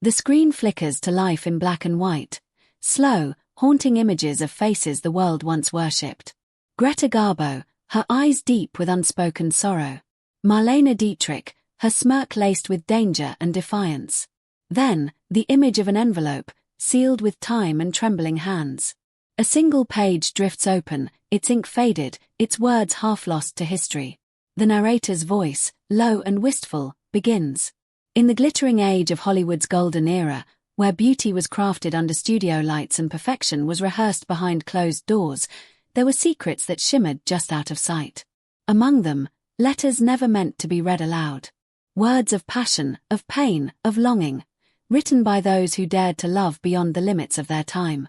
The screen flickers to life in black and white, slow, haunting images of faces the world once worshipped. Greta Garbo, her eyes deep with unspoken sorrow. Marlene Dietrich, her smirk laced with danger and defiance. Then, the image of an envelope, sealed with time and trembling hands. A single page drifts open, its ink faded, its words half lost to history. The narrator's voice, low and wistful, begins. In the glittering age of Hollywood's golden era, where beauty was crafted under studio lights and perfection was rehearsed behind closed doors, there were secrets that shimmered just out of sight. Among them, letters never meant to be read aloud. Words of passion, of pain, of longing, written by those who dared to love beyond the limits of their time.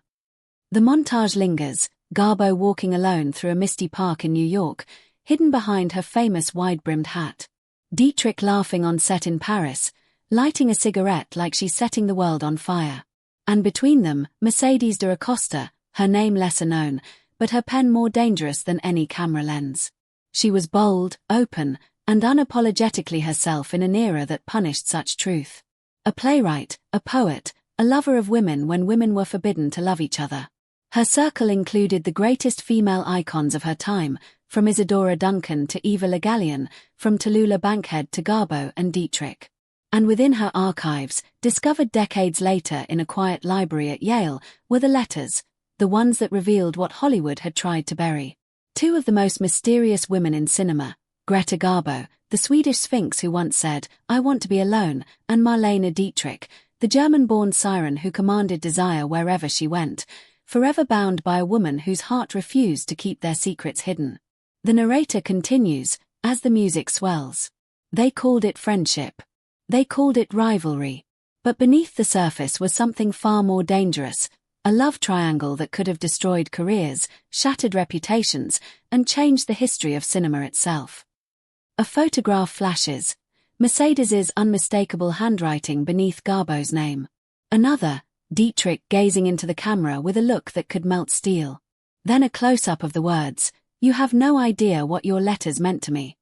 The montage lingers, Garbo walking alone through a misty park in New York, hidden behind her famous wide-brimmed hat. Dietrich laughing on set in Paris, lighting a cigarette like she's setting the world on fire. And between them, Mercedes de Acosta, her name lesser known, but her pen more dangerous than any camera lens. She was bold, open, and unapologetically herself in an era that punished such truth. A playwright, a poet, a lover of women when women were forbidden to love each other. Her circle included the greatest female icons of her time, from Isadora Duncan to Eva Le Gallienne, from Tallulah Bankhead to Garbo and Dietrich. And within her archives, discovered decades later in a quiet library at Yale, were the letters, the ones that revealed what Hollywood had tried to bury. Two of the most mysterious women in cinema, Greta Garbo, the Swedish Sphinx who once said, "I want to be alone," and Marlene Dietrich, the German-born siren who commanded desire wherever she went, forever bound by a woman whose heart refused to keep their secrets hidden. The narrator continues, as the music swells. They called it friendship. They called it rivalry. But beneath the surface was something far more dangerous, a love triangle that could have destroyed careers, shattered reputations, and changed the history of cinema itself. A photograph flashes, Mercedes's unmistakable handwriting beneath Garbo's name. Another, Dietrich gazing into the camera with a look that could melt steel. Then a close-up of the words, "You have no idea what your letters meant to me."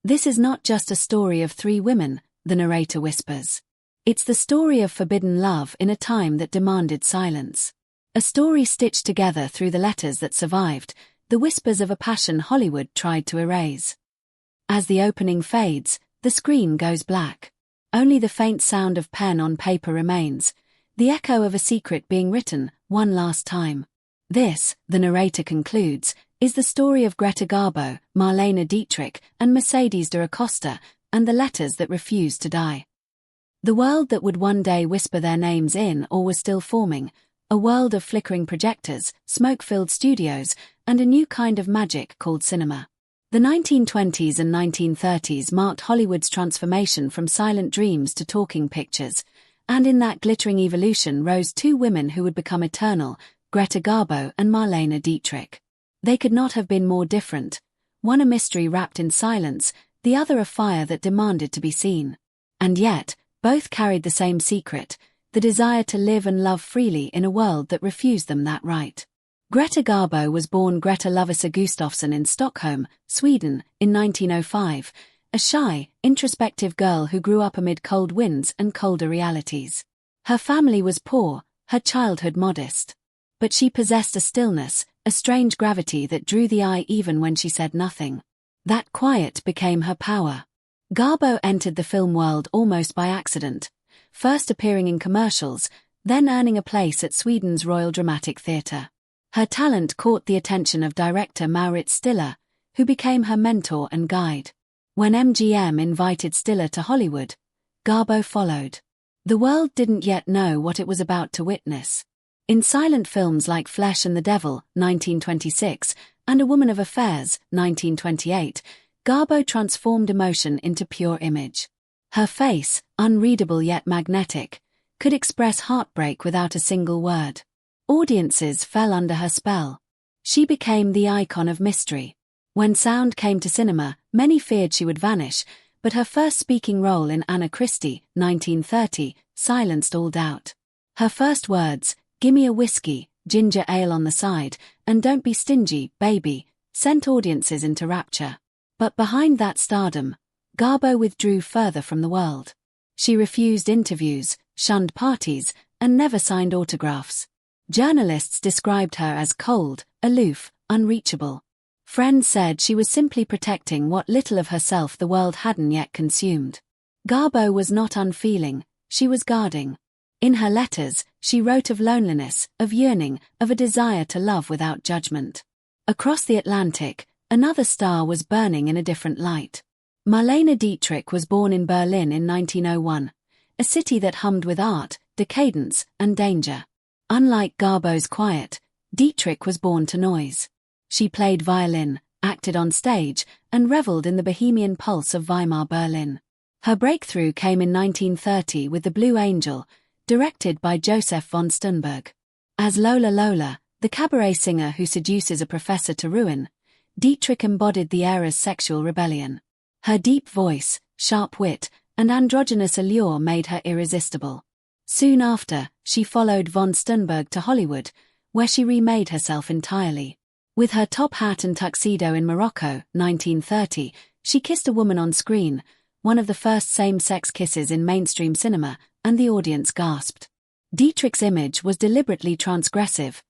This is not just a story of three women, the narrator whispers. It's the story of forbidden love in a time that demanded silence. A story stitched together through the letters that survived, the whispers of a passion Hollywood tried to erase. As the opening fades, the screen goes black. Only the faint sound of pen on paper remains, the echo of a secret being written, one last time. This, the narrator concludes, is the story of Greta Garbo, Marlene Dietrich, and Mercedes de Acosta, and the letters that refused to die. The world that would one day whisper their names in or was still forming, a world of flickering projectors, smoke-filled studios, and a new kind of magic called cinema. The 1920s and 1930s marked Hollywood's transformation from silent dreams to talking pictures, and in that glittering evolution rose two women who would become eternal, Greta Garbo and Marlene Dietrich. They could not have been more different, one a mystery wrapped in silence, the other a fire that demanded to be seen. And yet, both carried the same secret, the desire to live and love freely in a world that refused them that right. Greta Garbo was born Greta Lovisa Gustafsson in Stockholm, Sweden, in 1905, a shy, introspective girl who grew up amid cold winds and colder realities. Her family was poor, her childhood modest. But she possessed a stillness, a strange gravity that drew the eye even when she said nothing. That quiet became her power. Garbo entered the film world almost by accident, first appearing in commercials, then earning a place at Sweden's Royal Dramatic Theatre. Her talent caught the attention of director Maurits Stiller, who became her mentor and guide. When MGM invited Stiller to Hollywood, Garbo followed. The world didn't yet know what it was about to witness. In silent films like Flesh and the Devil, 1926, and A Woman of Affairs, 1928, Garbo transformed emotion into pure image. Her face, unreadable yet magnetic, could express heartbreak without a single word. Audiences fell under her spell. She became the icon of mystery. When sound came to cinema, many feared she would vanish, but her first speaking role in Anna Christie, 1930, silenced all doubt. Her first words, "Gimme a whiskey, ginger ale on the side, and don't be stingy, baby," sent audiences into rapture. But behind that stardom, Garbo withdrew further from the world. She refused interviews, shunned parties, and never signed autographs. Journalists described her as cold, aloof, unreachable. Friends said she was simply protecting what little of herself the world hadn't yet consumed. Garbo was not unfeeling, she was guarding. In her letters, she wrote of loneliness, of yearning, of a desire to love without judgment. Across the Atlantic, another star was burning in a different light. Marlene Dietrich was born in Berlin in 1901, a city that hummed with art, decadence, and danger. Unlike Garbo's quiet, Dietrich was born to noise. She played violin, acted on stage, and reveled in the bohemian pulse of Weimar Berlin. Her breakthrough came in 1930 with The Blue Angel, directed by Joseph von Sternberg. As Lola Lola, the cabaret singer who seduces a professor to ruin, Dietrich embodied the era's sexual rebellion. Her deep voice, sharp wit, and androgynous allure made her irresistible. Soon after, she followed von Sternberg to Hollywood, where she remade herself entirely. With her top hat and tuxedo in Morocco, 1930, she kissed a woman on screen, one of the first same-sex kisses in mainstream cinema, and the audience gasped. Dietrich's image was deliberately transgressive,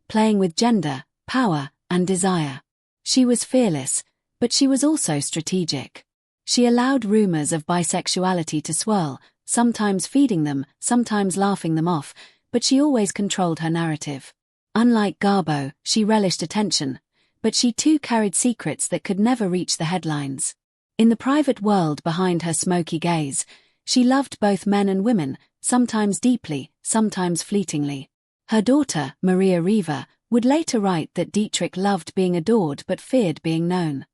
playing with gender, power, and desire. She was fearless, but she was also strategic. She allowed rumors of bisexuality to swirl, sometimes feeding them, sometimes laughing them off, but she always controlled her narrative. Unlike Garbo, she relished attention, but she too carried secrets that could never reach the headlines. In the private world behind her smoky gaze, she loved both men and women, sometimes deeply, sometimes fleetingly. Her daughter, Maria Riva, would later write that Dietrich loved being adored but feared being known.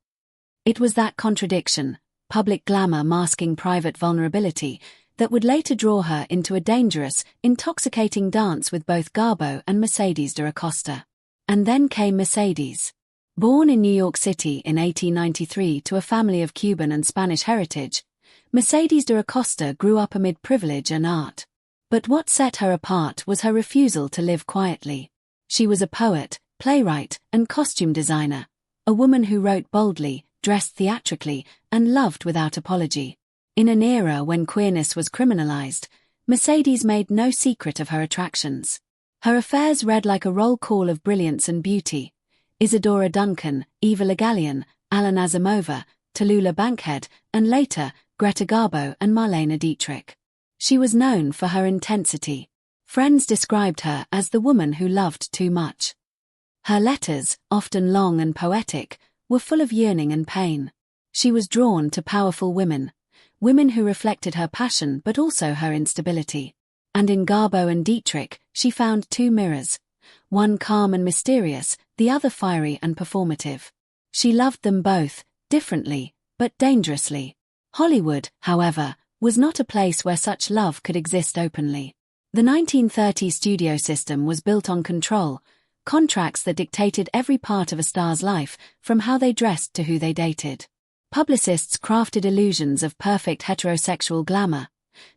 It was that contradiction, public glamour masking private vulnerability, that would later draw her into a dangerous, intoxicating dance with both Garbo and Mercedes de Acosta. And then came Mercedes. Born in New York City in 1893 to a family of Cuban and Spanish heritage, Mercedes de Acosta grew up amid privilege and art. But what set her apart was her refusal to live quietly. She was a poet, playwright, and costume designer, a woman who wrote boldly, dressed theatrically, and loved without apology. In an era when queerness was criminalized, Mercedes made no secret of her attractions. Her affairs read like a roll call of brilliance and beauty: Isadora Duncan, Eva Le Gallienne, Alan Asimova, Tallulah Bankhead, and later, Greta Garbo and Marlene Dietrich. She was known for her intensity. Friends described her as the woman who loved too much. Her letters, often long and poetic, were full of yearning and pain. She was drawn to powerful women who reflected her passion but also her instability. And in Garbo and Dietrich, she found two mirrors, one calm and mysterious, the other fiery and performative. She loved them both, differently, but dangerously. Hollywood, however, was not a place where such love could exist openly. The 1930 studio system was built on control, contracts that dictated every part of a star's life, from how they dressed to who they dated. Publicists crafted illusions of perfect heterosexual glamour,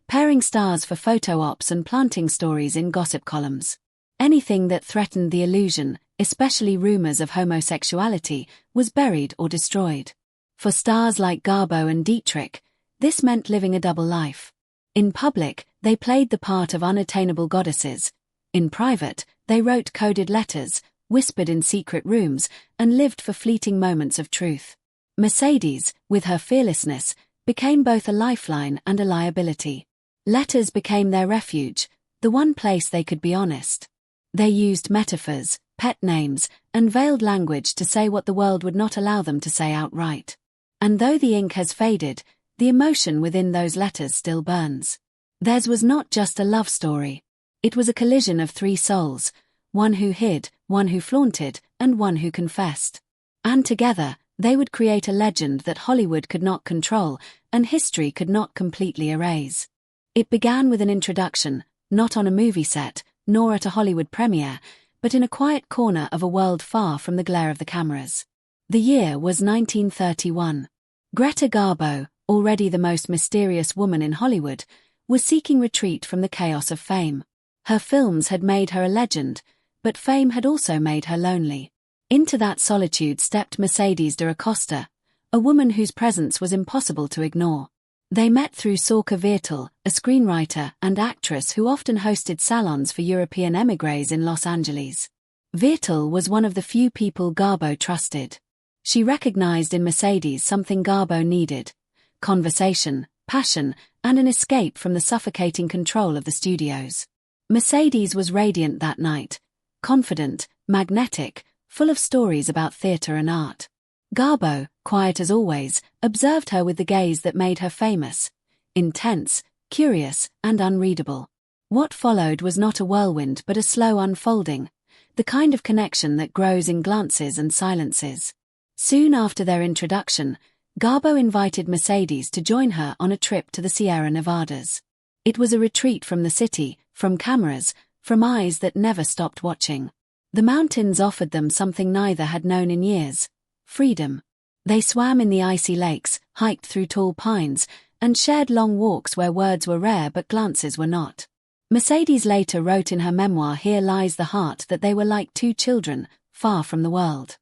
pairing stars for photo ops and planting stories in gossip columns. Anything that threatened the illusion, especially rumors of homosexuality, was buried or destroyed. For stars like Garbo and Dietrich, this meant living a double life. In public, they played the part of unattainable goddesses. In private, they wrote coded letters, whispered in secret rooms, and lived for fleeting moments of truth. Mercedes, with her fearlessness, became both a lifeline and a liability. Letters became their refuge, the one place they could be honest. They used metaphors, pet names, and veiled language to say what the world would not allow them to say outright. And though the ink has faded, the emotion within those letters still burns. Theirs was not just a love story. It was a collision of three souls, one who hid, one who flaunted, and one who confessed. And together, they would create a legend that Hollywood could not control, and history could not completely erase. It began with an introduction, not on a movie set, nor at a Hollywood premiere, but in a quiet corner of a world far from the glare of the cameras. The year was 1931. Greta Garbo, already the most mysterious woman in Hollywood, was seeking retreat from the chaos of fame. Her films had made her a legend, but fame had also made her lonely. Into that solitude stepped Mercedes de Acosta, a woman whose presence was impossible to ignore. They met through Sorka Viertel, a screenwriter and actress who often hosted salons for European émigrés in Los Angeles. Viertel was one of the few people Garbo trusted. She recognized in Mercedes something Garbo needed: conversation, passion, and an escape from the suffocating control of the studios. Mercedes was radiant that night, confident, magnetic, full of stories about theater and art. Garbo, quiet as always, observed her with the gaze that made her famous: intense, curious, and unreadable. What followed was not a whirlwind but a slow unfolding, the kind of connection that grows in glances and silences. Soon after their introduction, Garbo invited Mercedes to join her on a trip to the Sierra Nevadas. It was a retreat from the city, from cameras, from eyes that never stopped watching. The mountains offered them something neither had known in years: freedom. They swam in the icy lakes, hiked through tall pines, and shared long walks where words were rare but glances were not. Mercedes later wrote in her memoir Here Lies the Heart that they were like two children, far from the world.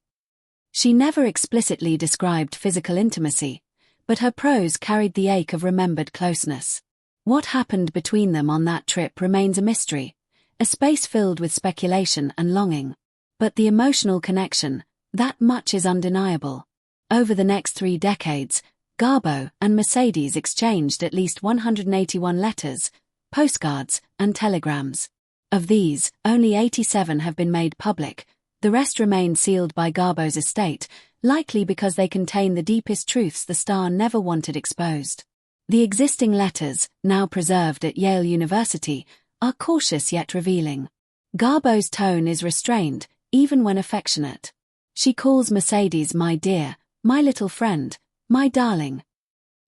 She never explicitly described physical intimacy, but her prose carried the ache of remembered closeness. What happened between them on that trip remains a mystery, a space filled with speculation and longing. But the emotional connection, that much is undeniable. Over the next 3 decades, Garbo and Mercedes exchanged at least 181 letters, postcards, and telegrams. Of these, only 87 have been made public. The rest remain sealed by Garbo's estate, likely because they contain the deepest truths the star never wanted exposed. The existing letters, now preserved at Yale University, are cautious yet revealing. Garbo's tone is restrained, even when affectionate. She calls Mercedes my dear, my little friend, my darling.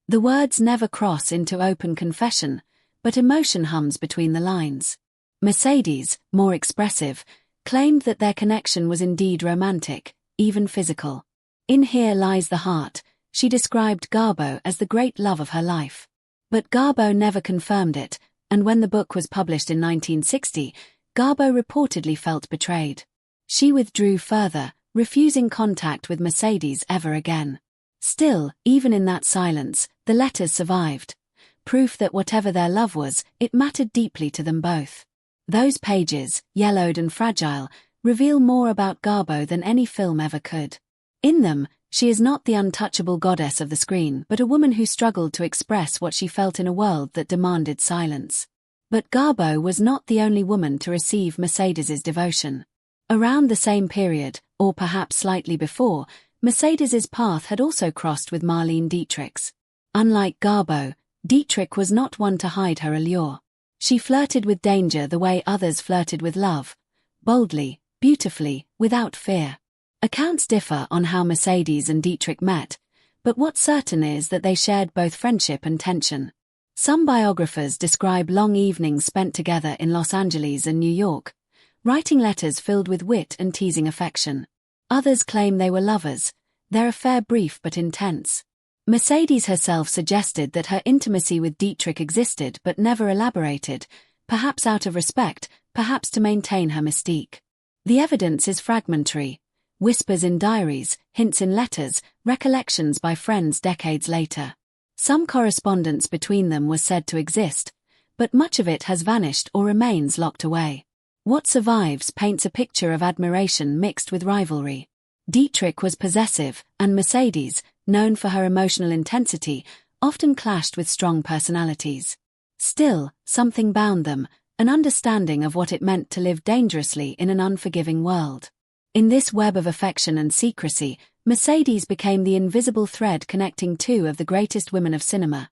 The words never cross into open confession, but emotion hums between the lines. Mercedes, more expressive, claimed that their connection was indeed romantic, even physical. In Here Lies the Heart, she described Garbo as the great love of her life. But Garbo never confirmed it, and when the book was published in 1960, Garbo reportedly felt betrayed. She withdrew further, refusing contact with Mercedes ever again. Still, even in that silence, the letters survived. Proof that whatever their love was, it mattered deeply to them both. Those pages, yellowed and fragile, reveal more about Garbo than any film ever could. In them, she is not the untouchable goddess of the screen but a woman who struggled to express what she felt in a world that demanded silence. But Garbo was not the only woman to receive Mercedes's devotion. Around the same period, or perhaps slightly before, Mercedes's path had also crossed with Marlene Dietrich's. Unlike Garbo, Dietrich was not one to hide her allure. She flirted with danger the way others flirted with love, boldly, beautifully, without fear. Accounts differ on how Mercedes and Dietrich met, but what's certain is that they shared both friendship and tension. Some biographers describe long evenings spent together in Los Angeles and New York, writing letters filled with wit and teasing affection. Others claim they were lovers, their affair brief but intense. Mercedes herself suggested that her intimacy with Dietrich existed but never elaborated, perhaps out of respect, perhaps to maintain her mystique. The evidence is fragmentary: whispers in diaries, hints in letters, recollections by friends decades later. Some correspondence between them was said to exist, but much of it has vanished or remains locked away. What survives paints a picture of admiration mixed with rivalry. Dietrich was possessive, and Mercedes, known for her emotional intensity, often clashed with strong personalities. Still, something bound them, an understanding of what it meant to live dangerously in an unforgiving world. In this web of affection and secrecy, Mercedes became the invisible thread connecting two of the greatest women of cinema,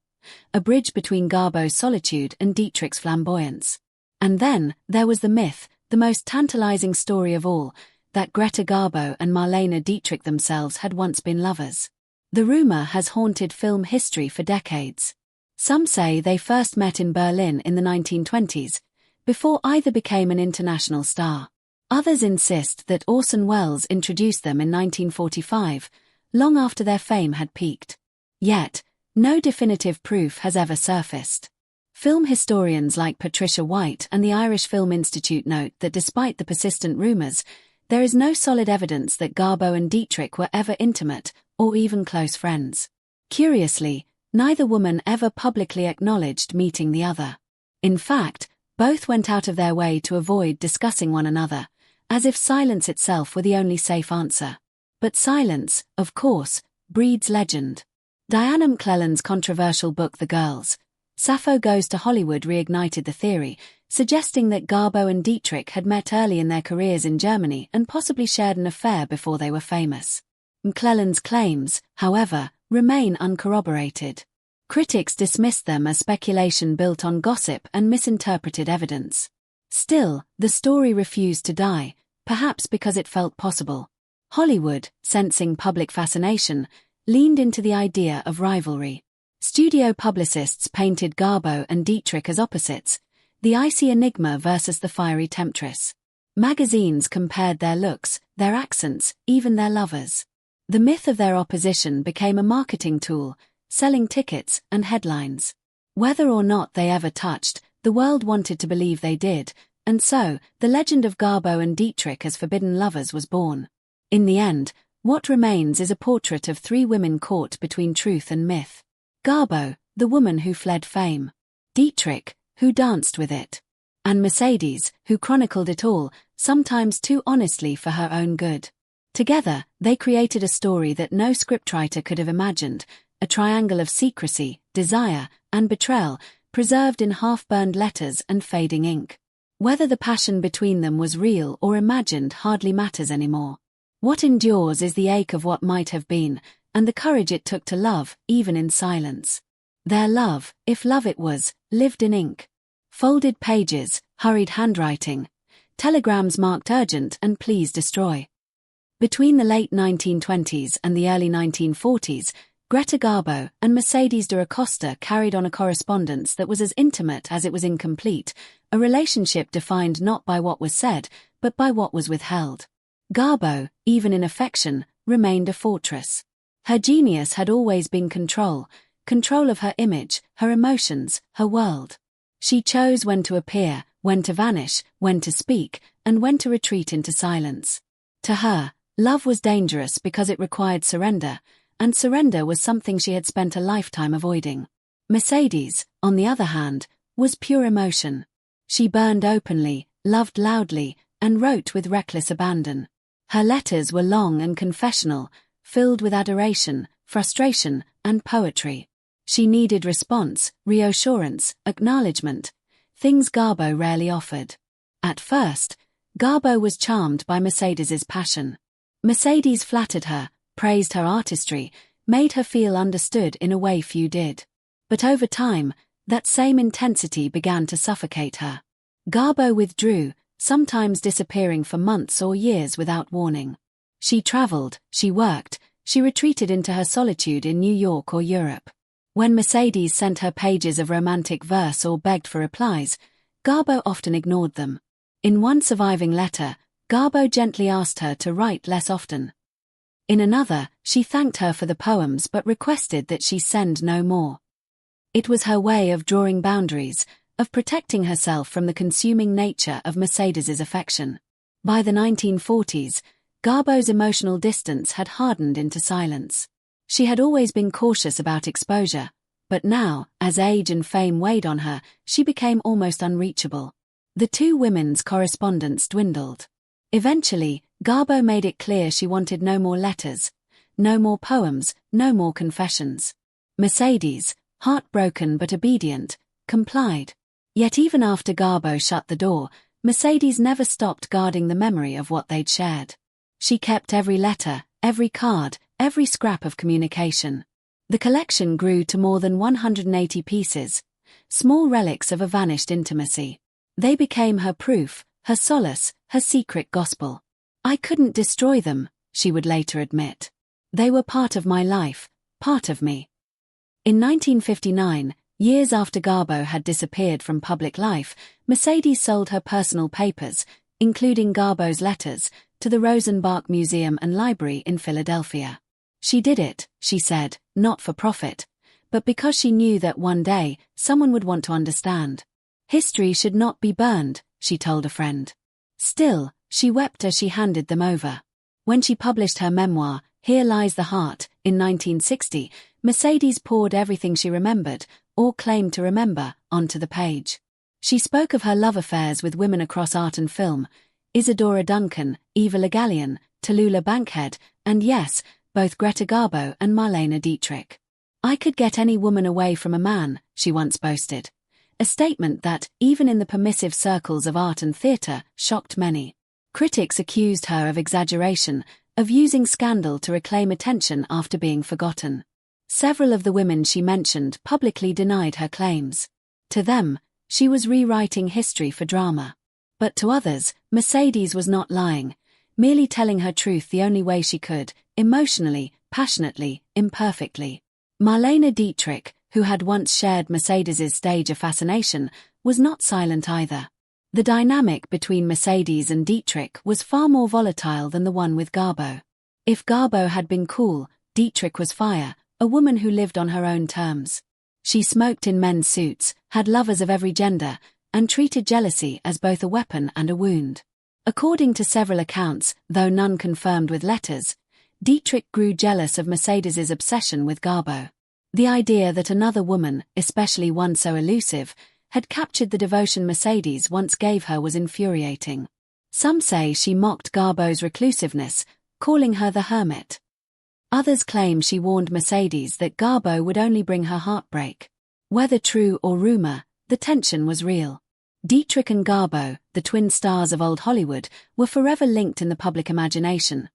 a bridge between Garbo's solitude and Dietrich's flamboyance. And then, there was the myth, the most tantalizing story of all, that Greta Garbo and Marlene Dietrich themselves had once been lovers. The rumor has haunted film history for decades. Some say they first met in Berlin in the 1920s, before either became an international star. Others insist that Orson Welles introduced them in 1945, long after their fame had peaked. Yet, no definitive proof has ever surfaced. Film historians like Patricia White and the Irish Film Institute note that despite the persistent rumors, there is no solid evidence that Garbo and Dietrich were ever intimate, or even close friends. Curiously, Neither woman ever publicly acknowledged meeting the other. In fact, both went out of their way to avoid discussing one another, as if silence itself were the only safe answer. But silence, of course, breeds legend. Diana McClellan's controversial book The Girls, Sappho Goes to Hollywood reignited the theory, suggesting that Garbo and Dietrich had met early in their careers in Germany and possibly shared an affair before they were famous. McClellan's claims, however, remain uncorroborated. Critics dismissed them as speculation built on gossip and misinterpreted evidence. Still, the story refused to die, perhaps because it felt possible. Hollywood, sensing public fascination, leaned into the idea of rivalry. Studio publicists painted Garbo and Dietrich as opposites, the icy enigma versus the fiery temptress. Magazines compared their looks, their accents, even their lovers. The myth of their opposition became a marketing tool, selling tickets and headlines. Whether or not they ever touched, the world wanted to believe they did, and so, the legend of Garbo and Dietrich as forbidden lovers was born. In the end, what remains is a portrait of three women caught between truth and myth. Garbo, the woman who fled fame. Dietrich, who danced with it. And Mercedes, who chronicled it all, sometimes too honestly for her own good. Together, they created a story that no scriptwriter could have imagined, a triangle of secrecy, desire, and betrayal, preserved in half-burned letters and fading ink. Whether the passion between them was real or imagined hardly matters anymore. What endures is the ache of what might have been, and the courage it took to love, even in silence. Their love, if love it was, lived in ink. Folded pages, hurried handwriting, telegrams marked urgent and please destroy. Between the late 1920s and the early 1940s, Greta Garbo and Mercedes de Acosta carried on a correspondence that was as intimate as it was incomplete, a relationship defined not by what was said, but by what was withheld. Garbo, even in affection, remained a fortress. Her genius had always been control of her image, her emotions, her world. She chose when to appear, when to vanish, when to speak, and when to retreat into silence. To her, love was dangerous because it required surrender, and surrender was something she had spent a lifetime avoiding. Mercedes, on the other hand, was pure emotion. She burned openly, loved loudly, and wrote with reckless abandon. Her letters were long and confessional, filled with adoration, frustration, and poetry. She needed response, reassurance, acknowledgement, things Garbo rarely offered. At first, Garbo was charmed by Mercedes's passion. Mercedes flattered her, praised her artistry, made her feel understood in a way few did. But over time, that same intensity began to suffocate her. Garbo withdrew, sometimes disappearing for months or years without warning. She traveled, she worked, she retreated into her solitude in New York or Europe. When Mercedes sent her pages of romantic verse or begged for replies, Garbo often ignored them. In one surviving letter, Garbo gently asked her to write less often. In another, she thanked her for the poems but requested that she send no more. It was her way of drawing boundaries, of protecting herself from the consuming nature of Mercedes's affection. By the 1940s, Garbo's emotional distance had hardened into silence. She had always been cautious about exposure, but now, as age and fame weighed on her, she became almost unreachable. The two women's correspondence dwindled. Eventually, Garbo made it clear she wanted no more letters, no more poems, no more confessions. Mercedes, heartbroken but obedient, complied. Yet even after Garbo shut the door, Mercedes never stopped guarding the memory of what they'd shared. She kept every letter, every card, every scrap of communication. The collection grew to more than 180 pieces, small relics of a vanished intimacy. They became her proof, her solace, her secret gospel. I couldn't destroy them, she would later admit. They were part of my life, part of me. In 1959, years after Garbo had disappeared from public life, Mercedes sold her personal papers, including Garbo's letters, to the Rosenbach Museum and Library in Philadelphia. She did it, she said, not for profit, but because she knew that one day, someone would want to understand. History should not be burned, she told a friend. Still, she wept as she handed them over. When she published her memoir, Here Lies the Heart, in 1960, Mercedes poured everything she remembered, or claimed to remember, onto the page. She spoke of her love affairs with women across art and film: Isadora Duncan, Eva Le Gallienne, Tallulah Bankhead, and yes, both Greta Garbo and Marlene Dietrich. "I could get any woman away from a man," she once boasted. A statement that, even in the permissive circles of art and theatre, shocked many. Critics accused her of exaggeration, of using scandal to reclaim attention after being forgotten. Several of the women she mentioned publicly denied her claims. To them, she was rewriting history for drama. But to others, Mercedes was not lying, merely telling her truth the only way she could, emotionally, passionately, imperfectly. Marlene Dietrich, who had once shared Mercedes's stage of fascination, was not silent either. The dynamic between Mercedes and Dietrich was far more volatile than the one with Garbo. If Garbo had been cool, Dietrich was fire, a woman who lived on her own terms. She smoked in men's suits, had lovers of every gender, and treated jealousy as both a weapon and a wound. According to several accounts, though none confirmed with letters, Dietrich grew jealous of Mercedes's obsession with Garbo. The idea that another woman, especially one so elusive, had captured the devotion Mercedes once gave her was infuriating. Some say she mocked Garbo's reclusiveness, calling her the hermit. Others claim she warned Mercedes that Garbo would only bring her heartbreak. Whether true or rumor, the tension was real. Dietrich and Garbo, the twin stars of old Hollywood, were forever linked in the public imagination.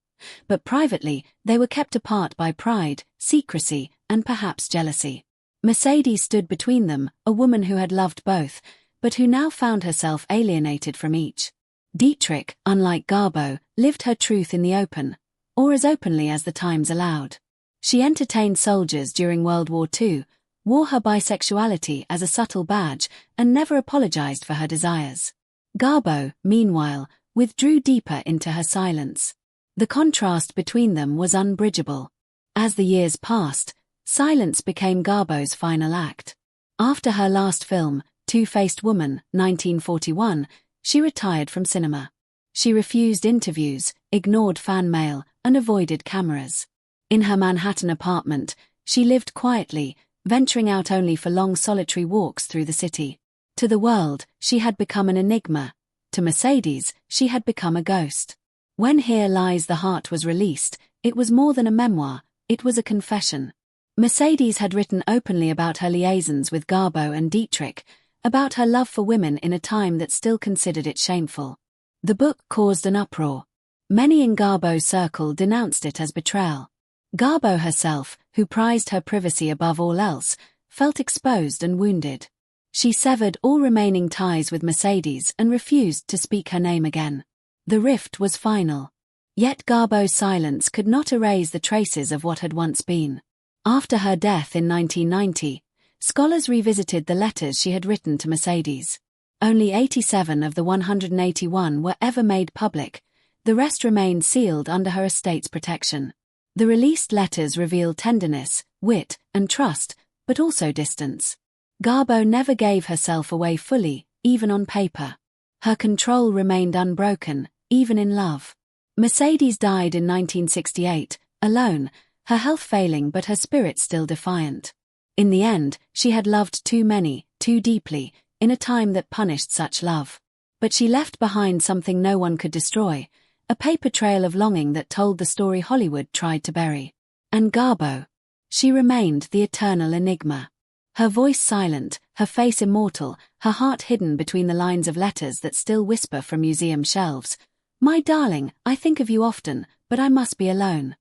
But privately, they were kept apart by pride, secrecy, and perhaps jealousy. Mercedes stood between them, a woman who had loved both, but who now found herself alienated from each. Dietrich, unlike Garbo, lived her truth in the open, or as openly as the times allowed. She entertained soldiers during World War II, wore her bisexuality as a subtle badge, and never apologized for her desires. Garbo, meanwhile, withdrew deeper into her silence. The contrast between them was unbridgeable. As the years passed, silence became Garbo's final act. After her last film, Two-Faced Woman, 1941, she retired from cinema. She refused interviews, ignored fan mail, and avoided cameras. In her Manhattan apartment, she lived quietly, venturing out only for long solitary walks through the city. To the world, she had become an enigma. To Mercedes, she had become a ghost. When Here Lies the Heart was released, it was more than a memoir, it was a confession. Mercedes had written openly about her liaisons with Garbo and Dietrich, about her love for women in a time that still considered it shameful. The book caused an uproar. Many in Garbo's circle denounced it as betrayal. Garbo herself, who prized her privacy above all else, felt exposed and wounded. She severed all remaining ties with Mercedes and refused to speak her name again. The rift was final. Yet Garbo's silence could not erase the traces of what had once been. After her death in 1990, scholars revisited the letters she had written to Mercedes. Only 87 of the 181 were ever made public, the rest remained sealed under her estate's protection. The released letters reveal tenderness, wit, and trust, but also distance. Garbo never gave herself away fully, even on paper. Her control remained unbroken, even in love. Mercedes died in 1968, alone, her health failing but her spirit still defiant. In the end, she had loved too many, too deeply, in a time that punished such love. But she left behind something no one could destroy, a paper trail of longing that told the story Hollywood tried to bury. And Garbo? She remained the eternal enigma. Her voice silent, her face immortal, her heart hidden between the lines of letters that still whisper from museum shelves. "My darling, I think of you often, but I must be alone."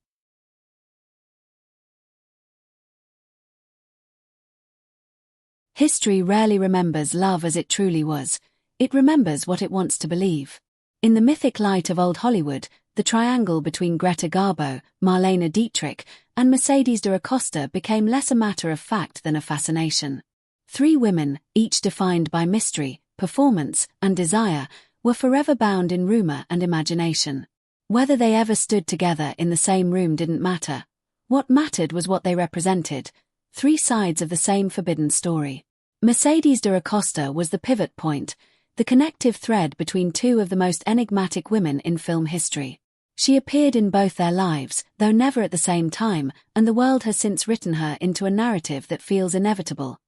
History rarely remembers love as it truly was. It remembers what it wants to believe. In the mythic light of old Hollywood, the triangle between Greta Garbo, Marlene Dietrich, and Mercedes de Acosta became less a matter of fact than a fascination. Three women, each defined by mystery, performance, and desire, were forever bound in rumor and imagination. Whether they ever stood together in the same room didn't matter. What mattered was what they represented, three sides of the same forbidden story. Mercedes de Acosta was the pivot point, the connective thread between two of the most enigmatic women in film history. She appeared in both their lives, though never at the same time, and the world has since written her into a narrative that feels inevitable.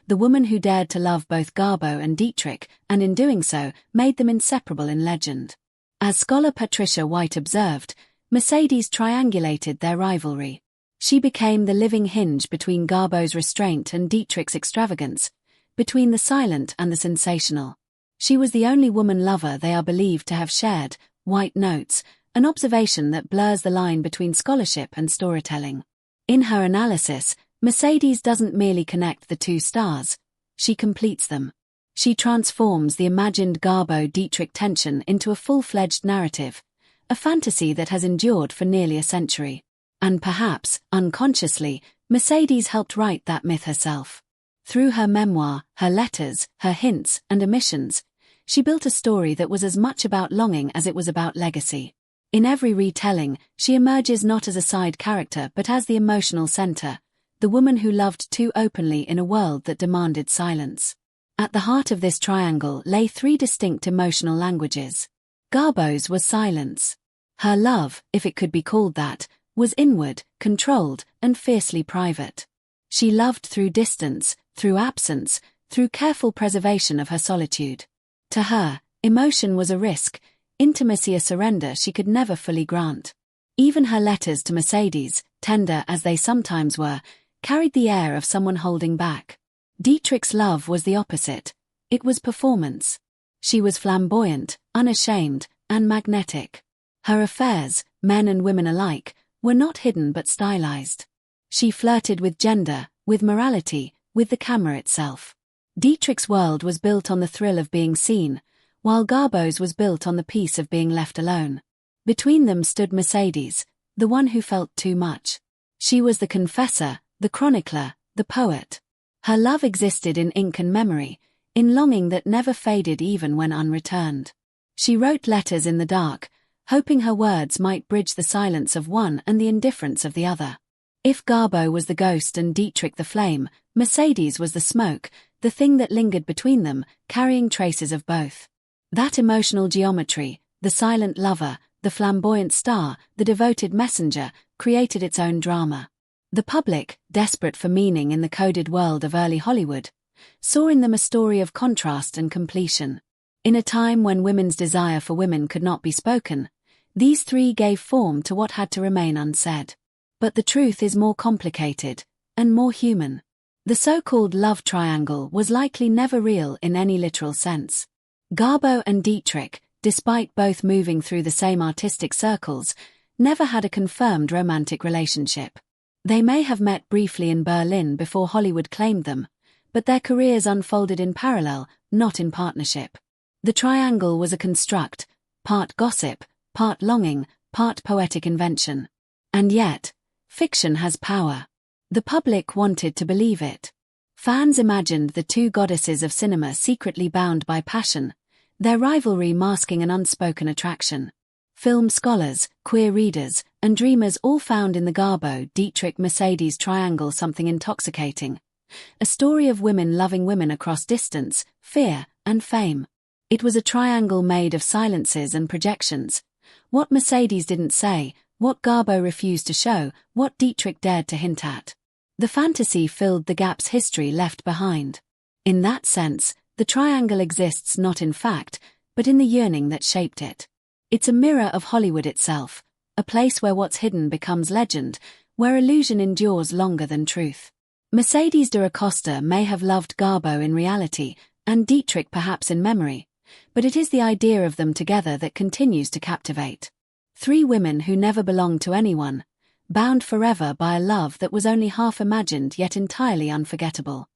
The woman who dared to love both Garbo and Dietrich, and in doing so, made them inseparable in legend. As scholar Patricia White observed, Mercedes triangulated their rivalry. She became the living hinge between Garbo's restraint and Dietrich's extravagance, between the silent and the sensational. She was the only woman lover they are believed to have shared. White notes, an observation that blurs the line between scholarship and storytelling. In her analysis, Mercedes doesn't merely connect the two stars, she completes them. She transforms the imagined Garbo-Dietrich tension into a full-fledged narrative, a fantasy that has endured for nearly a century. And perhaps, unconsciously, Mercedes helped write that myth herself. Through her memoir, her letters, her hints, and omissions, she built a story that was as much about longing as it was about legacy. In every retelling, she emerges not as a side character but as the emotional center, the woman who loved too openly in a world that demanded silence. At the heart of this triangle lay three distinct emotional languages. Garbo's was silence. Her love, if it could be called that, was inward, controlled, and fiercely private. She loved through distance, through absence, through careful preservation of her solitude. To her, emotion was a risk, intimacy a surrender she could never fully grant. Even her letters to Mercedes, tender as they sometimes were, carried the air of someone holding back. Dietrich's love was the opposite. It was performance. She was flamboyant, unashamed, and magnetic. Her affairs, men and women alike, were not hidden but stylized. She flirted with gender, with morality, with the camera itself. Dietrich's world was built on the thrill of being seen, while Garbo's was built on the peace of being left alone. Between them stood Mercedes, the one who felt too much. She was the confessor, the chronicler, the poet. Her love existed in ink and memory, in longing that never faded even when unreturned. She wrote letters in the dark, hoping her words might bridge the silence of one and the indifference of the other. If Garbo was the ghost and Dietrich the flame, Mercedes was the smoke, the thing that lingered between them, carrying traces of both. That emotional geometry, the silent lover, the flamboyant star, the devoted messenger, created its own drama. The public, desperate for meaning in the coded world of early Hollywood, saw in them a story of contrast and completion. In a time when women's desire for women could not be spoken, these three gave form to what had to remain unsaid. But the truth is more complicated, and more human. The so-called love triangle was likely never real in any literal sense. Garbo and Dietrich, despite both moving through the same artistic circles, never had a confirmed romantic relationship. They may have met briefly in Berlin before Hollywood claimed them, but their careers unfolded in parallel, not in partnership. The triangle was a construct, part gossip, part longing, part poetic invention. And yet, fiction has power. The public wanted to believe it. Fans imagined the two goddesses of cinema secretly bound by passion, their rivalry masking an unspoken attraction. Film scholars, queer readers, and dreamers all found in the Garbo-Dietrich-Mercedes triangle something intoxicating. A story of women loving women across distance, fear, and fame. It was a triangle made of silences and projections. What Mercedes didn't say, what Garbo refused to show, what Dietrich dared to hint at. The fantasy filled the gaps history left behind. In that sense, the triangle exists not in fact, but in the yearning that shaped it. It's a mirror of Hollywood itself, a place where what's hidden becomes legend, where illusion endures longer than truth. Mercedes de Acosta may have loved Garbo in reality, and Dietrich perhaps in memory, but it is the idea of them together that continues to captivate. Three women who never belonged to anyone, bound forever by a love that was only half imagined yet entirely unforgettable.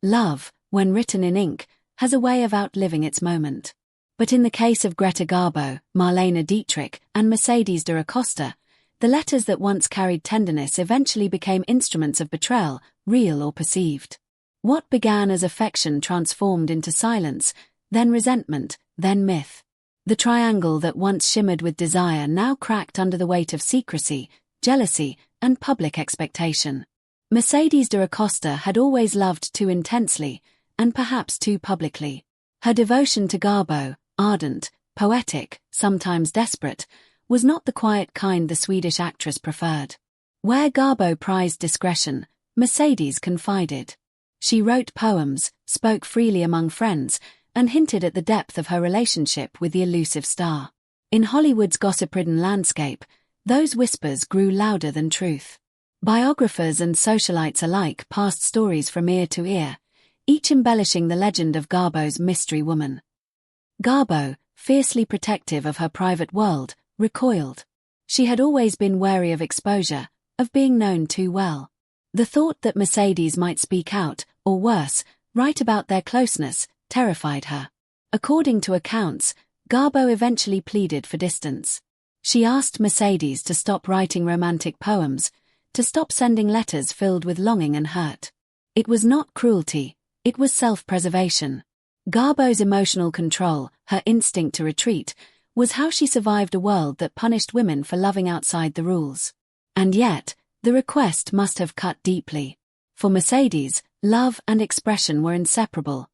Love, when written in ink, has a way of outliving its moment. But in the case of Greta Garbo, Marlene Dietrich, and Mercedes de Acosta, the letters that once carried tenderness eventually became instruments of betrayal, real or perceived. What began as affection transformed into silence, then resentment, then myth. The triangle that once shimmered with desire now cracked under the weight of secrecy, jealousy, and public expectation. Mercedes de Acosta had always loved too intensely, and perhaps too publicly. Her devotion to Garbo, ardent, poetic, sometimes desperate, was not the quiet kind the Swedish actress preferred. Where Garbo prized discretion, Mercedes confided. She wrote poems, spoke freely among friends, and hinted at the depth of her relationship with the elusive star. In Hollywood's gossip-ridden landscape, those whispers grew louder than truth. Biographers and socialites alike passed stories from ear to ear, each embellishing the legend of Garbo's mystery woman. Garbo, fiercely protective of her private world, recoiled. She had always been wary of exposure, of being known too well. The thought that Mercedes might speak out, or worse, write about their closeness, terrified her. According to accounts, Garbo eventually pleaded for distance. She asked Mercedes to stop writing romantic poems, to stop sending letters filled with longing and hurt. It was not cruelty, it was self-preservation. Garbo's emotional control, her instinct to retreat, was how she survived a world that punished women for loving outside the rules. And yet, the request must have cut deeply. For Mercedes, love and expression were inseparable.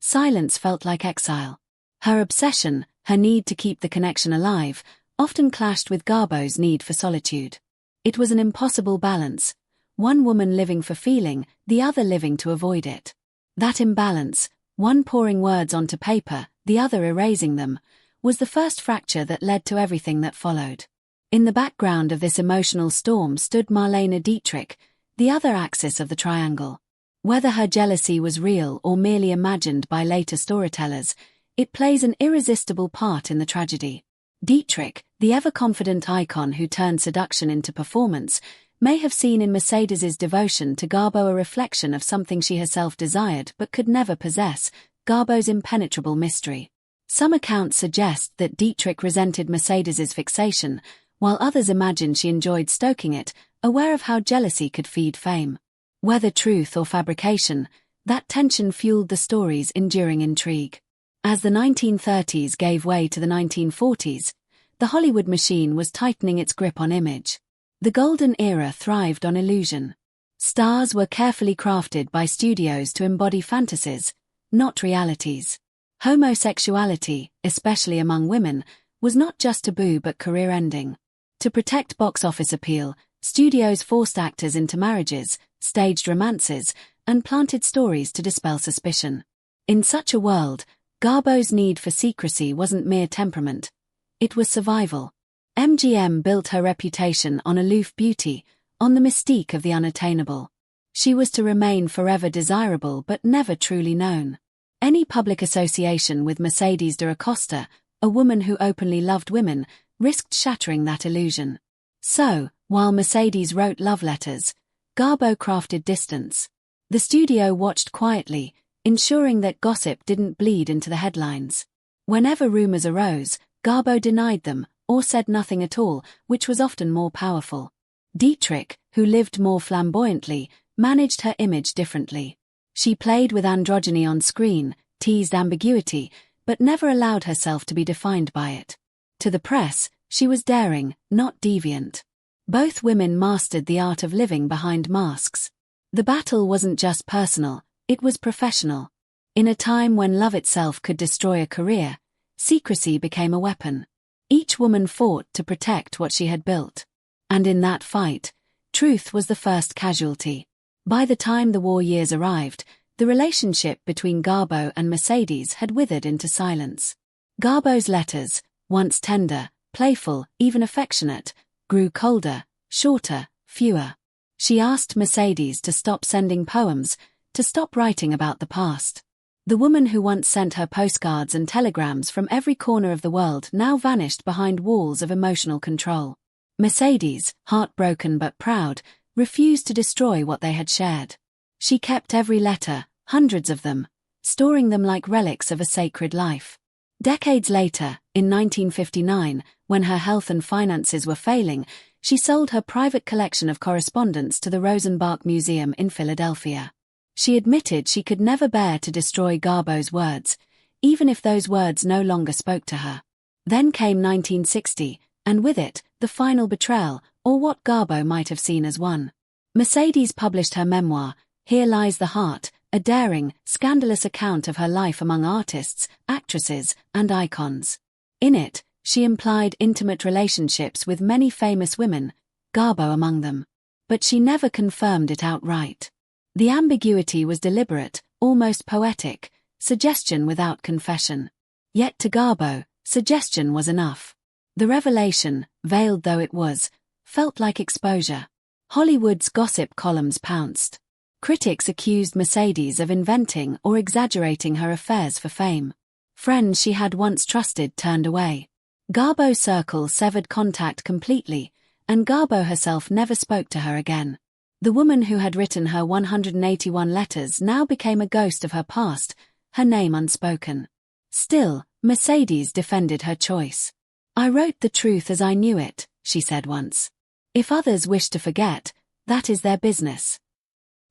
Silence felt like exile. Her obsession, her need to keep the connection alive, often clashed with Garbo's need for solitude. It was an impossible balance, one woman living for feeling, the other living to avoid it. That imbalance, one pouring words onto paper, the other erasing them, was the first fracture that led to everything that followed. In the background of this emotional storm stood Marlene Dietrich, the other axis of the triangle. Whether her jealousy was real or merely imagined by later storytellers, it plays an irresistible part in the tragedy. Dietrich, the ever-confident icon who turned seduction into performance, may have seen in Mercedes's devotion to Garbo a reflection of something she herself desired but could never possess, Garbo's impenetrable mystery. Some accounts suggest that Dietrich resented Mercedes's fixation, while others imagine she enjoyed stoking it, aware of how jealousy could feed fame. Whether truth or fabrication, that tension fueled the story's enduring intrigue. As the 1930s gave way to the 1940s, the Hollywood machine was tightening its grip on image. The golden era thrived on illusion. Stars were carefully crafted by studios to embody fantasies, not realities. Homosexuality, especially among women, was not just taboo but career-ending. To protect box office appeal, studios forced actors into marriages, staged romances, and planted stories to dispel suspicion. In such a world, Garbo's need for secrecy wasn't mere temperament. It was survival. MGM built her reputation on aloof beauty, on the mystique of the unattainable. She was to remain forever desirable but never truly known. Any public association with Mercedes de Acosta, a woman who openly loved women, risked shattering that illusion. So, while Mercedes wrote love letters, Garbo crafted distance. The studio watched quietly, ensuring that gossip didn't bleed into the headlines. Whenever rumors arose, Garbo denied them, or said nothing at all, which was often more powerful. Dietrich, who lived more flamboyantly, managed her image differently. She played with androgyny on screen, teased ambiguity, but never allowed herself to be defined by it. To the press, she was daring, not deviant. Both women mastered the art of living behind masks. The battle wasn't just personal, it was professional. In a time when love itself could destroy a career, secrecy became a weapon. Each woman fought to protect what she had built. And in that fight, truth was the first casualty. By the time the war years arrived, the relationship between Garbo and Mercedes had withered into silence. Garbo's letters, once tender, playful, even affectionate, grew colder, shorter, fewer. She asked Mercedes to stop sending poems, to stop writing about the past. The woman who once sent her postcards and telegrams from every corner of the world now vanished behind walls of emotional control. Mercedes, heartbroken but proud, refused to destroy what they had shared. She kept every letter, hundreds of them, storing them like relics of a sacred life. Decades later, in 1959, when her health and finances were failing, she sold her private collection of correspondence to the Rosenbach Museum in Philadelphia. She admitted she could never bear to destroy Garbo's words, even if those words no longer spoke to her. Then came 1960, and with it, the final betrayal, or what Garbo might have seen as one. Mercedes published her memoir, Here Lies the Heart, a daring, scandalous account of her life among artists, actresses, and icons. In it, She implied intimate relationships with many famous women, Garbo among them. But she never confirmed it outright. The ambiguity was deliberate, almost poetic, suggestion without confession. Yet to Garbo, suggestion was enough. The revelation, veiled though it was, felt like exposure. Hollywood's gossip columns pounced. Critics accused Mercedes of inventing or exaggerating her affairs for fame. Friends she had once trusted turned away. Garbo's circle severed contact completely, and Garbo herself never spoke to her again. The woman who had written her 181 letters now became a ghost of her past, her name unspoken. Still, Mercedes defended her choice. "I wrote the truth as I knew it," she said once. "If others wish to forget, that is their business."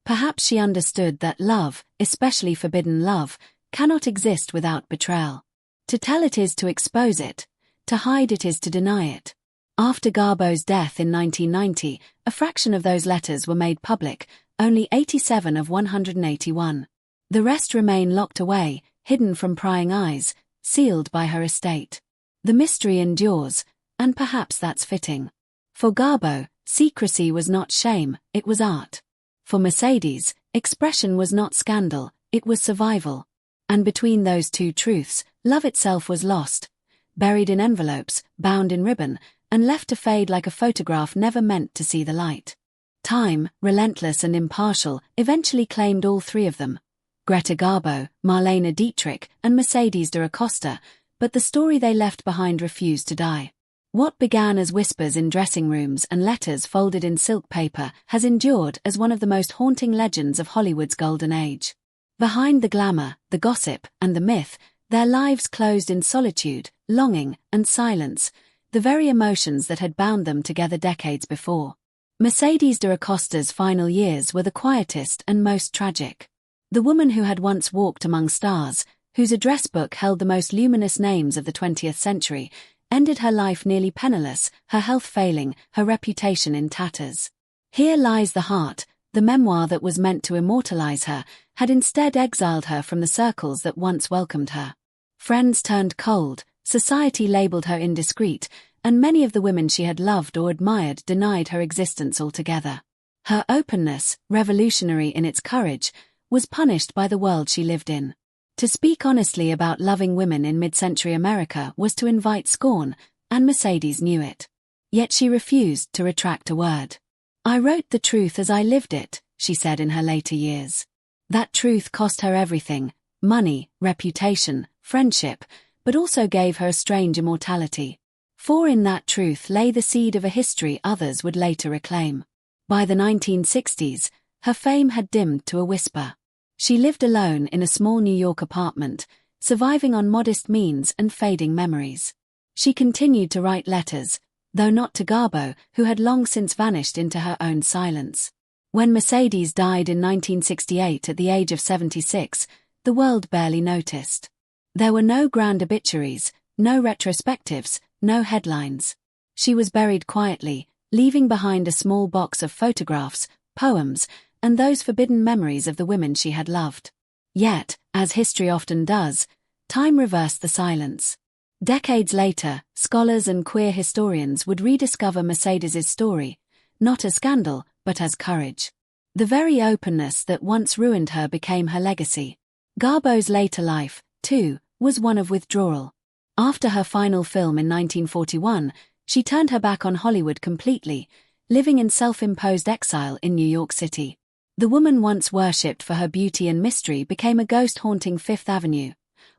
Perhaps she understood that love, especially forbidden love, cannot exist without betrayal. To tell it is to expose it, to hide it is to deny it. After Garbo's death in 1990, a fraction of those letters were made public, only 87 of 181. The rest remain locked away, hidden from prying eyes, sealed by her estate. The mystery endures, and perhaps that's fitting. For Garbo, secrecy was not shame, it was art. For Mercedes, expression was not scandal, it was survival. And between those two truths, love itself was lost, buried in envelopes, bound in ribbon, and left to fade like a photograph never meant to see the light. Time, relentless and impartial, eventually claimed all three of them: Greta Garbo, Marlene Dietrich, and Mercedes de Acosta, but the story they left behind refused to die. What began as whispers in dressing rooms and letters folded in silk paper has endured as one of the most haunting legends of Hollywood's golden age. Behind the glamour, the gossip, and the myth, their lives closed in solitude, longing, and silence, the very emotions that had bound them together decades before. Mercedes de Acosta's final years were the quietest and most tragic. The woman who had once walked among stars, whose address book held the most luminous names of the 20th century, ended her life nearly penniless, her health failing, her reputation in tatters. Here Lies the Heart, the memoir that was meant to immortalize her, had instead exiled her from the circles that once welcomed her. Friends turned cold, society labeled her indiscreet, and many of the women she had loved or admired denied her existence altogether. Her openness, revolutionary in its courage, was punished by the world she lived in. To speak honestly about loving women in mid-century America was to invite scorn, and Mercedes knew it. Yet she refused to retract a word. "I wrote the truth as I lived it," she said in her later years. That truth cost her everything: money, reputation, friendship, but also gave her a strange immortality. For in that truth lay the seed of a history others would later reclaim. By the 1960s, her fame had dimmed to a whisper. She lived alone in a small New York apartment, surviving on modest means and fading memories. She continued to write letters, though not to Garbo, who had long since vanished into her own silence. When Mercedes died in 1968 at the age of 76, the world barely noticed. There were no grand obituaries, no retrospectives, no headlines. She was buried quietly, leaving behind a small box of photographs, poems, and those forbidden memories of the women she had loved. Yet, as history often does, time reversed the silence. Decades later, scholars and queer historians would rediscover Mercedes's story, not as scandal, but as courage. The very openness that once ruined her became her legacy. Garbo's later life, too, was one of withdrawal. After her final film in 1941, she turned her back on Hollywood completely, living in self-imposed exile in New York City. The woman once worshipped for her beauty and mystery became a ghost haunting Fifth Avenue,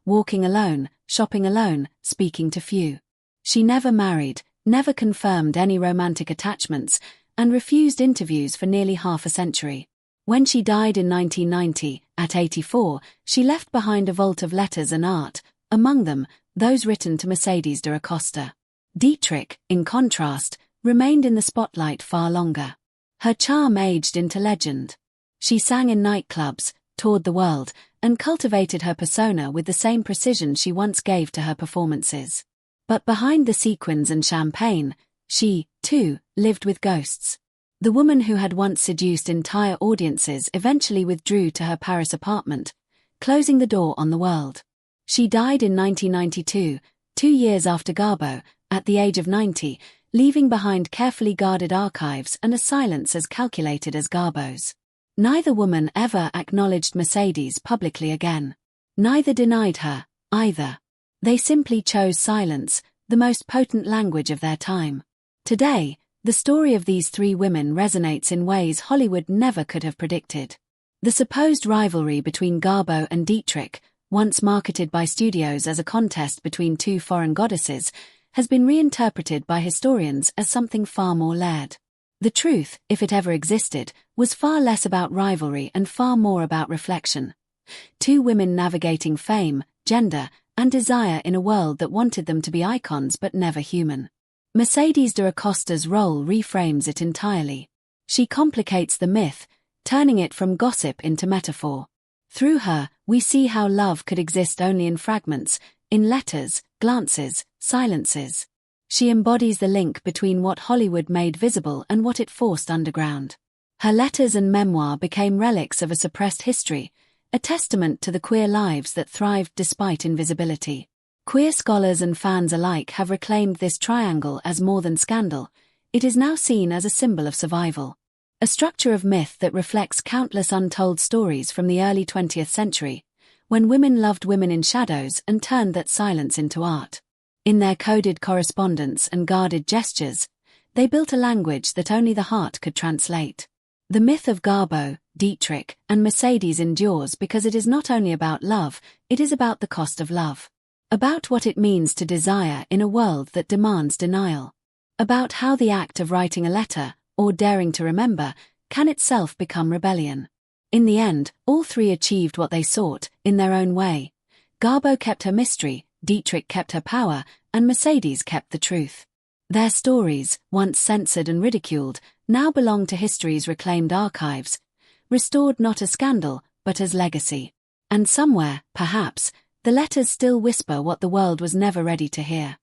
walking alone, shopping alone, speaking to few. She never married, never confirmed any romantic attachments, and refused interviews for nearly half a century. When she died in 1990, at 84, she left behind a vault of letters and art, among them, those written to Mercedes de Acosta. Dietrich, in contrast, remained in the spotlight far longer. Her charm aged into legend. She sang in nightclubs, toured the world, and cultivated her persona with the same precision she once gave to her performances. But behind the sequins and champagne, she, too, lived with ghosts. The woman who had once seduced entire audiences eventually withdrew to her Paris apartment, closing the door on the world. She died in 1992, 2 years after Garbo, at the age of 90, leaving behind carefully guarded archives and a silence as calculated as Garbo's. Neither woman ever acknowledged Mercedes publicly again. Neither denied her, either. They simply chose silence, the most potent language of their time. Today, the story of these three women resonates in ways Hollywood never could have predicted. The supposed rivalry between Garbo and Dietrich, once marketed by studios as a contest between two foreign goddesses, has been reinterpreted by historians as something far more layered. The truth, if it ever existed, was far less about rivalry and far more about reflection. Two women navigating fame, gender, and desire in a world that wanted them to be icons but never human. Mercedes de Acosta's role reframes it entirely. She complicates the myth, turning it from gossip into metaphor. Through her, we see how love could exist only in fragments, in letters, glances, silences. She embodies the link between what Hollywood made visible and what it forced underground. Her letters and memoir became relics of a suppressed history, a testament to the queer lives that thrived despite invisibility. Queer scholars and fans alike have reclaimed this triangle as more than scandal. It is now seen as a symbol of survival. A structure of myth that reflects countless untold stories from the early 20th century, when women loved women in shadows and turned that silence into art. In their coded correspondence and guarded gestures, they built a language that only the heart could translate. The myth of Garbo, Dietrich, and Mercedes endures because it is not only about love, it is about the cost of love. About what it means to desire in a world that demands denial. About how the act of writing a letter, or daring to remember, can itself become rebellion. In the end, all three achieved what they sought, in their own way. Garbo kept her mystery, Dietrich kept her power, and Mercedes kept the truth. Their stories, once censored and ridiculed, now belong to history's reclaimed archives, restored not as scandal, but as legacy. And somewhere, perhaps, the letters still whisper what the world was never ready to hear.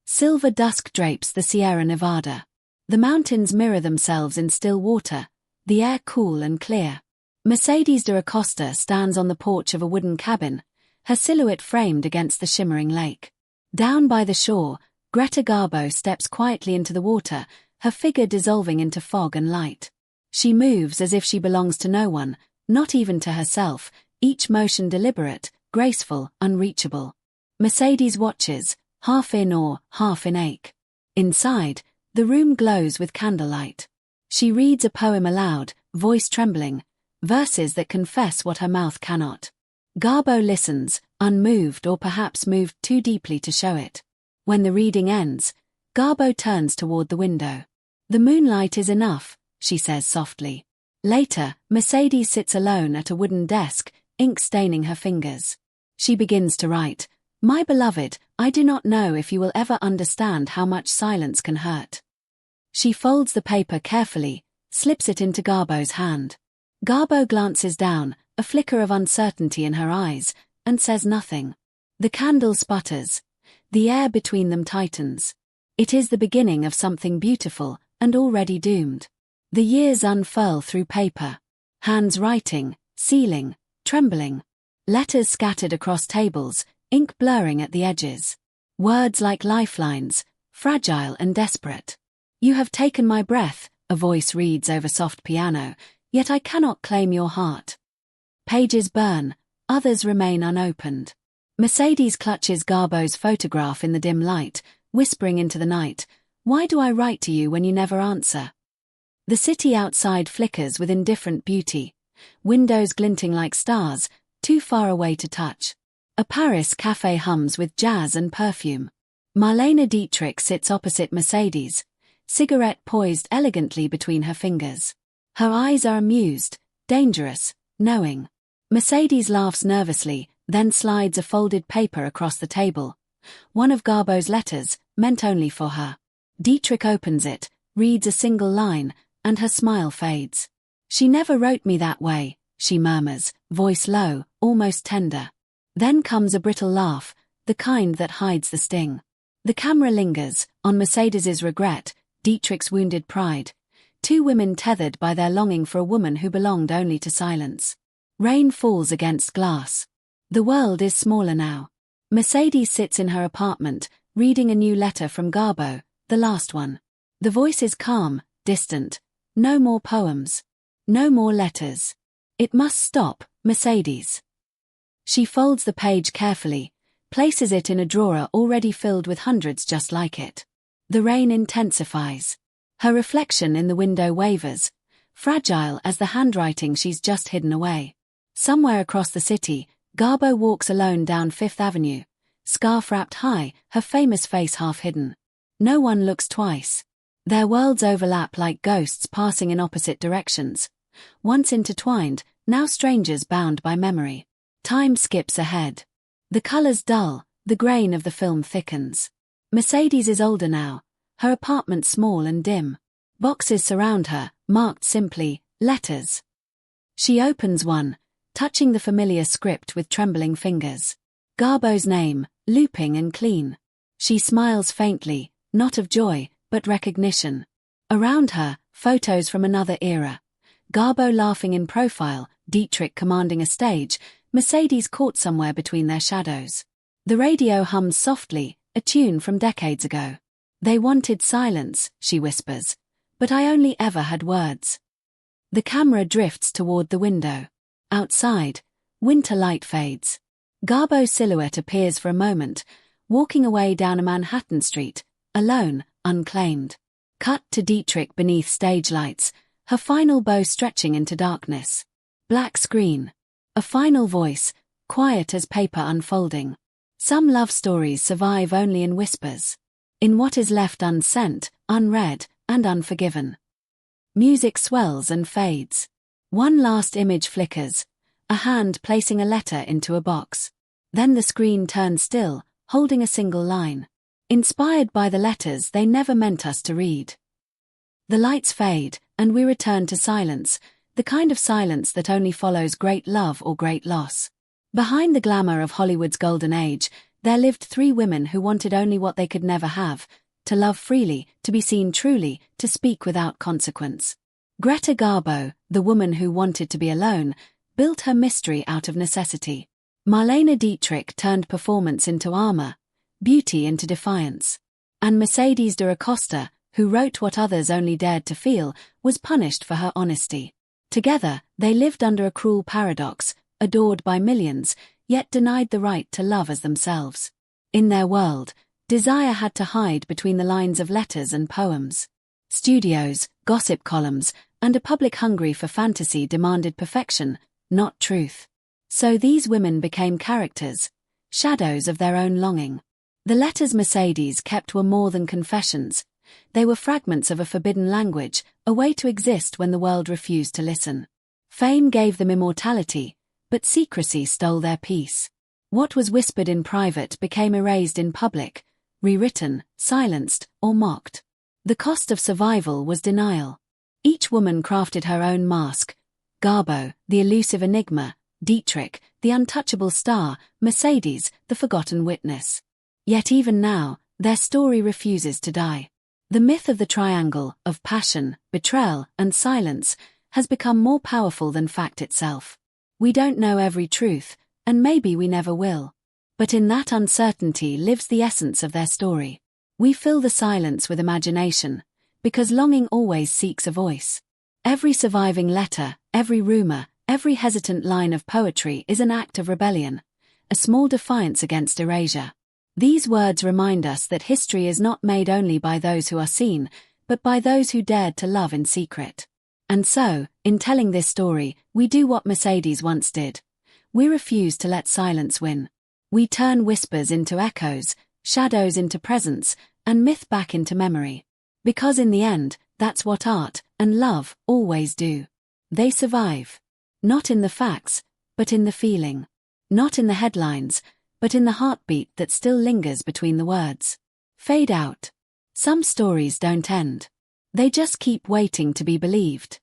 Silver dusk drapes the Sierra Nevada. The mountains mirror themselves in still water, the air cool and clear. Mercedes de Acosta stands on the porch of a wooden cabin, her silhouette framed against the shimmering lake. Down by the shore, Greta Garbo steps quietly into the water, her figure dissolving into fog and light. She moves as if she belongs to no one, not even to herself, each motion deliberate, graceful, unreachable. Mercedes watches, half in awe, half in ache. Inside, the room glows with candlelight. She reads a poem aloud, voice trembling, verses that confess what her mouth cannot. Garbo listens, unmoved or perhaps moved too deeply to show it. When the reading ends, Garbo turns toward the window. "The moonlight is enough," she says softly. Later, Mercedes sits alone at a wooden desk, ink staining her fingers. She begins to write, "My beloved, I do not know if you will ever understand how much silence can hurt." She folds the paper carefully, slips it into Garbo's hand. Garbo glances down, a flicker of uncertainty in her eyes, and says nothing. The candle sputters. The air between them tightens. It is the beginning of something beautiful, and already doomed. The years unfurl through paper. Hands writing, sealing, trembling. Letters scattered across tables, ink blurring at the edges. Words like lifelines, fragile and desperate. "You have taken my breath," a voice reads over soft piano, "yet I cannot claim your heart." Pages burn, others remain unopened. Mercedes clutches Garbo's photograph in the dim light, whispering into the night, "Why do I write to you when you never answer?" The city outside flickers with indifferent beauty, windows glinting like stars, too far away to touch. A Paris cafe hums with jazz and perfume. Marlene Dietrich sits opposite Mercedes, cigarette poised elegantly between her fingers. Her eyes are amused, dangerous, knowing. Mercedes laughs nervously, then slides a folded paper across the table. One of Garbo's letters, meant only for her. Dietrich opens it, reads a single line, and her smile fades. "She never wrote me that way," she murmurs, voice low, almost tender. Then comes a brittle laugh, the kind that hides the sting. The camera lingers, on Mercedes's regret, Dietrich's wounded pride. Two women tethered by their longing for a woman who belonged only to silence. Rain falls against glass. The world is smaller now. Mercedes sits in her apartment, reading a new letter from Garbo, the last one. The voice is calm, distant. No more poems. No more letters. It must stop, Mercedes. She folds the page carefully, places it in a drawer already filled with hundreds just like it. The rain intensifies. Her reflection in the window wavers, fragile as the handwriting she's just hidden away. Somewhere across the city, Garbo walks alone down Fifth Avenue, scarf wrapped high, her famous face half hidden. No one looks twice. Their worlds overlap like ghosts passing in opposite directions. Once intertwined, now strangers bound by memory. Time skips ahead. The colors dull, the grain of the film thickens. Mercedes is older now, her apartment small and dim. Boxes surround her, marked simply, letters. She opens one, touching the familiar script with trembling fingers. Garbo's name, looping and clean. She smiles faintly, not of joy, but recognition. Around her, photos from another era. Garbo laughing in profile, Dietrich commanding a stage, Mercedes caught somewhere between their shadows. The radio hums softly, a tune from decades ago. They wanted silence, she whispers, but I only ever had words. The camera drifts toward the window. Outside, winter light fades. Garbo's silhouette appears for a moment, walking away down a Manhattan street, alone, unclaimed. Cut to Dietrich beneath stage lights, her final bow stretching into darkness. Black screen. A final voice, quiet as paper unfolding. Some love stories survive only in whispers. In what is left unsent, unread, and unforgiven. Music swells and fades. One last image flickers, a hand placing a letter into a box. Then the screen turns still, holding a single line. Inspired by the letters they never meant us to read. The lights fade, and we return to silence, the kind of silence that only follows great love or great loss. Behind the glamour of Hollywood's golden age, there lived three women who wanted only what they could never have: to love freely, to be seen truly, to speak without consequence. Greta Garbo, the woman who wanted to be alone, built her mystery out of necessity. Marlene Dietrich turned performance into armor, beauty into defiance. And Mercedes de Acosta, who wrote what others only dared to feel, was punished for her honesty. Together, they lived under a cruel paradox, adored by millions, yet denied the right to love as themselves. In their world, desire had to hide between the lines of letters and poems. Studios, gossip columns, and a public hungry for fantasy demanded perfection, not truth. So these women became characters, shadows of their own longing. The letters Mercedes kept were more than confessions. They were fragments of a forbidden language, a way to exist when the world refused to listen. Fame gave them immortality, but secrecy stole their peace. What was whispered in private became erased in public, rewritten, silenced, or mocked. The cost of survival was denial. Each woman crafted her own mask. Garbo, the elusive enigma; Dietrich, the untouchable star; Mercedes, the forgotten witness. Yet even now, their story refuses to die. The myth of the triangle, of passion, betrayal, and silence, has become more powerful than fact itself. We don't know every truth, and maybe we never will. But in that uncertainty lives the essence of their story. We fill the silence with imagination, because longing always seeks a voice. Every surviving letter, every rumor, every hesitant line of poetry is an act of rebellion, a small defiance against erasure. These words remind us that history is not made only by those who are seen, but by those who dared to love in secret. And so, in telling this story, we do what Mercedes once did. We refuse to let silence win. We turn whispers into echoes, shadows into presence, and myth back into memory. Because in the end, that's what art and love always do. They survive. Not in the facts, but in the feeling. Not in the headlines, but in the heartbeat that still lingers between the words. Fade out. Some stories don't end. They just keep waiting to be believed.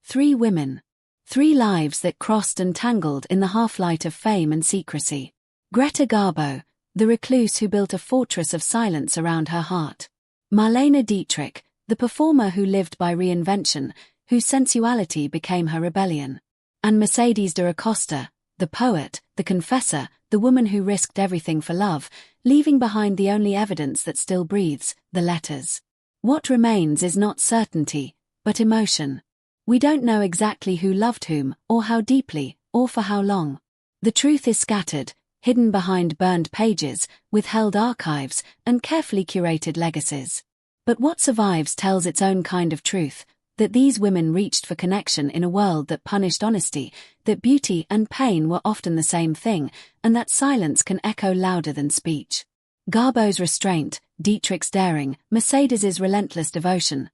Three women. Three lives that crossed and tangled in the half-light of fame and secrecy. Greta Garbo, the recluse who built a fortress of silence around her heart. Marlene Dietrich, the performer who lived by reinvention, whose sensuality became her rebellion. And Mercedes de Acosta, the poet, the confessor, the woman who risked everything for love, leaving behind the only evidence that still breathes, the letters. What remains is not certainty, but emotion. We don't know exactly who loved whom, or how deeply, or for how long. The truth is scattered, hidden behind burned pages, withheld archives, and carefully curated legacies. But what survives tells its own kind of truth, that these women reached for connection in a world that punished honesty, that beauty and pain were often the same thing, and that silence can echo louder than speech. Garbo's restraint, Dietrich's daring, Mercedes's relentless devotion.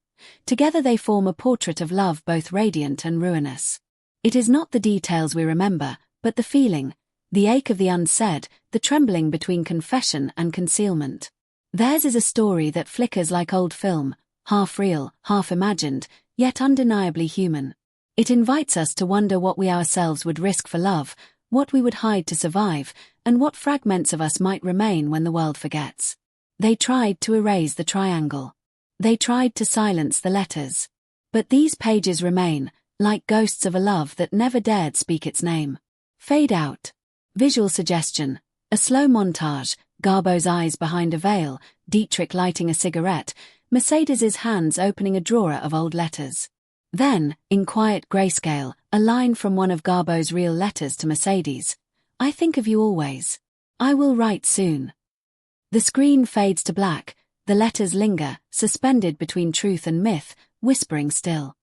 Together they form a portrait of love both radiant and ruinous. It is not the details we remember, but the feeling, the ache of the unsaid, the trembling between confession and concealment. Theirs is a story that flickers like old film, half real, half imagined, yet undeniably human. It invites us to wonder what we ourselves would risk for love, what we would hide to survive, and what fragments of us might remain when the world forgets. They tried to erase the triangle. They tried to silence the letters. But these pages remain, like ghosts of a love that never dared speak its name. Fade out. Visual suggestion. A slow montage, Garbo's eyes behind a veil, Dietrich lighting a cigarette, Mercedes's hands opening a drawer of old letters. Then, in quiet grayscale, a line from one of Garbo's real letters to Mercedes. I think of you always. I will write soon. The screen fades to black, the letters linger, suspended between truth and myth, whispering still.